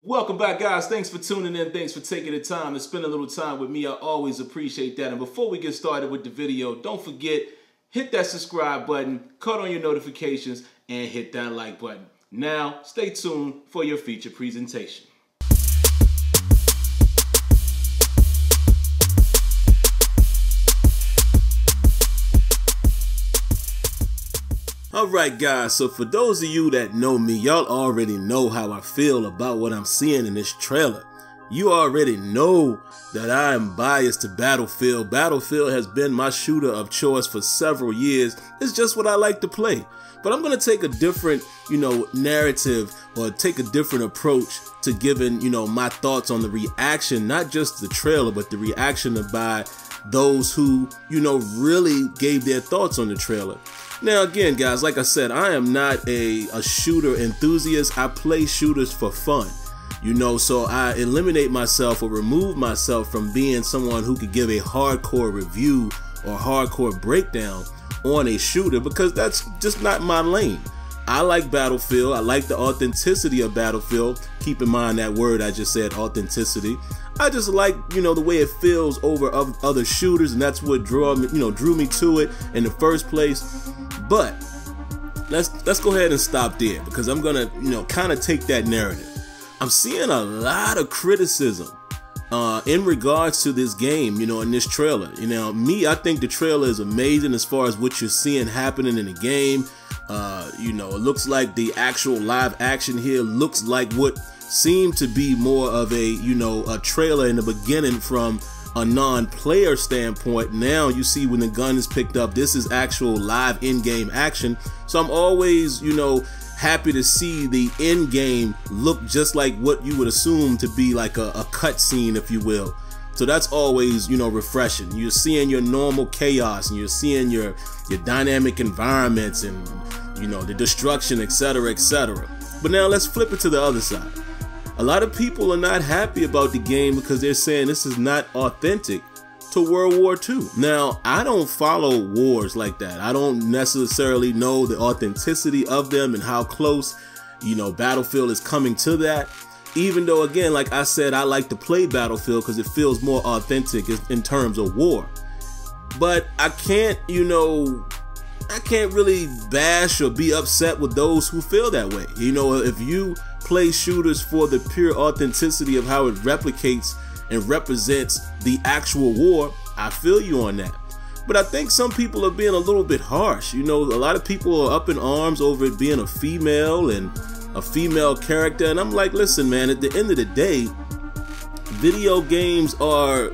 Welcome back, guys. Thanks for tuning in. Thanks for taking the time to spend a little time with me. I always appreciate that. And before we get started with the video, don't forget, hit that subscribe button, cut on your notifications, and hit that like button. Now, stay tuned for your feature presentation. Alright guys, so for those of you that know me, y'all already know how I feel about what I'm seeing in this trailer. You already know that I am biased to Battlefield. Battlefield has been my shooter of choice for several years. It's just what I like to play. But I'm going to take a different, narrative, or take a different approach to giving, my thoughts on the reaction, not just the trailer, but the reaction by those who, really gave their thoughts on the trailer. Now again, guys, like I said, I am not a shooter enthusiast. I play shooters for fun, so I eliminate myself or remove myself from being someone who could give a hardcore review or hardcore breakdown on a shooter, because that's just not my lane. I like Battlefield. I like the authenticity of Battlefield. Keep in mind that word I just said, authenticity. I just like, the way it feels over other shooters, and that's what drew me to it in the first place. But let's go ahead and stop there, because I'm gonna, kind of take that narrative. I'm seeing a lot of criticism in regards to this game, in this trailer. I think the trailer is amazing as far as what you're seeing happening in the game. It looks like the actual live action here looks like what seemed to be more of a trailer in the beginning from a non-player standpoint. Now you see when the gun is picked up, this is actual live in-game action. So I'm always, happy to see the in-game look just like what you would assume to be like a cutscene, if you will. So that's always, refreshing. You're seeing your normal chaos, and you're seeing your dynamic environments, and the destruction, etc., etc. But now let's flip it to the other side. A lot of people are not happy about the game because they're saying this is not authentic to World War II. Now, I don't follow wars like that. I don't necessarily know the authenticity of them and how close, Battlefield is coming to that. Even though, again, like I said, I like to play Battlefield because it feels more authentic in terms of war. But I can't, I can't really bash or be upset with those who feel that way. If you play shooters for the pure authenticity of how it replicates and represents the actual war, I feel you on that. But I think some people are being a little bit harsh. A lot of people are up in arms over it being a female and a female character, and I'm like, listen, man, at the end of the day, video games are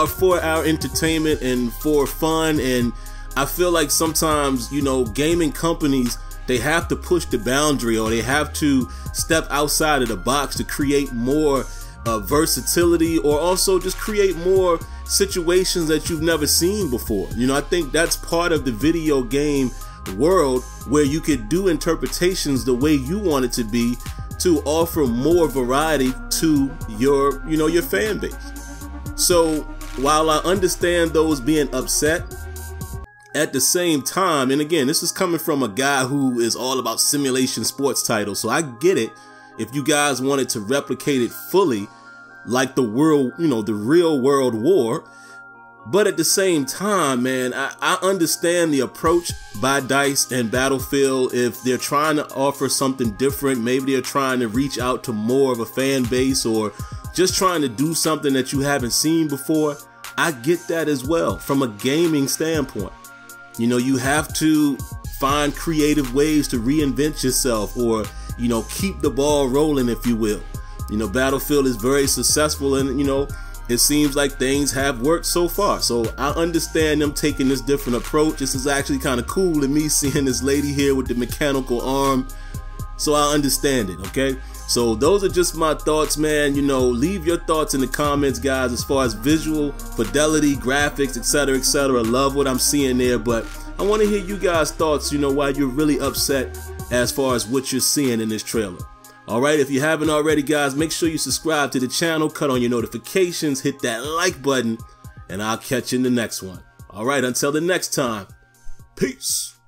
for our entertainment and for fun, and I feel like sometimes, gaming companies, they have to push the boundary, or they have to step outside of the box to create more versatility, or also just create more situations that you've never seen before. I think that's part of the video game world, where you could do interpretations the way you want it to be to offer more variety to your, your fan base. So while I understand those being upset, at the same time, and again, this is coming from a guy who is all about simulation sports titles, so I get it if you guys wanted to replicate it fully like the world, the real world war. But at the same time, man, I understand the approach by DICE and Battlefield. If they're trying to offer something different, maybe they're trying to reach out to more of a fan base, or just trying to do something that you haven't seen before. I get that as well from a gaming standpoint. You have to find creative ways to reinvent yourself, or, keep the ball rolling, if you will. Battlefield is very successful, and, it seems like things have worked so far. So I understand them taking this different approach. This is actually kind of cool to me, seeing this lady here with the mechanical arm. So I understand it, okay? So those are just my thoughts, man. Leave your thoughts in the comments, guys, as far as visual fidelity, graphics, etc., etc. Love what I'm seeing there, but I want to hear you guys' thoughts, why you're really upset as far as what you're seeing in this trailer. Alright, if you haven't already, guys, make sure you subscribe to the channel, cut on your notifications, hit that like button, and I'll catch you in the next one. Alright, until the next time, peace.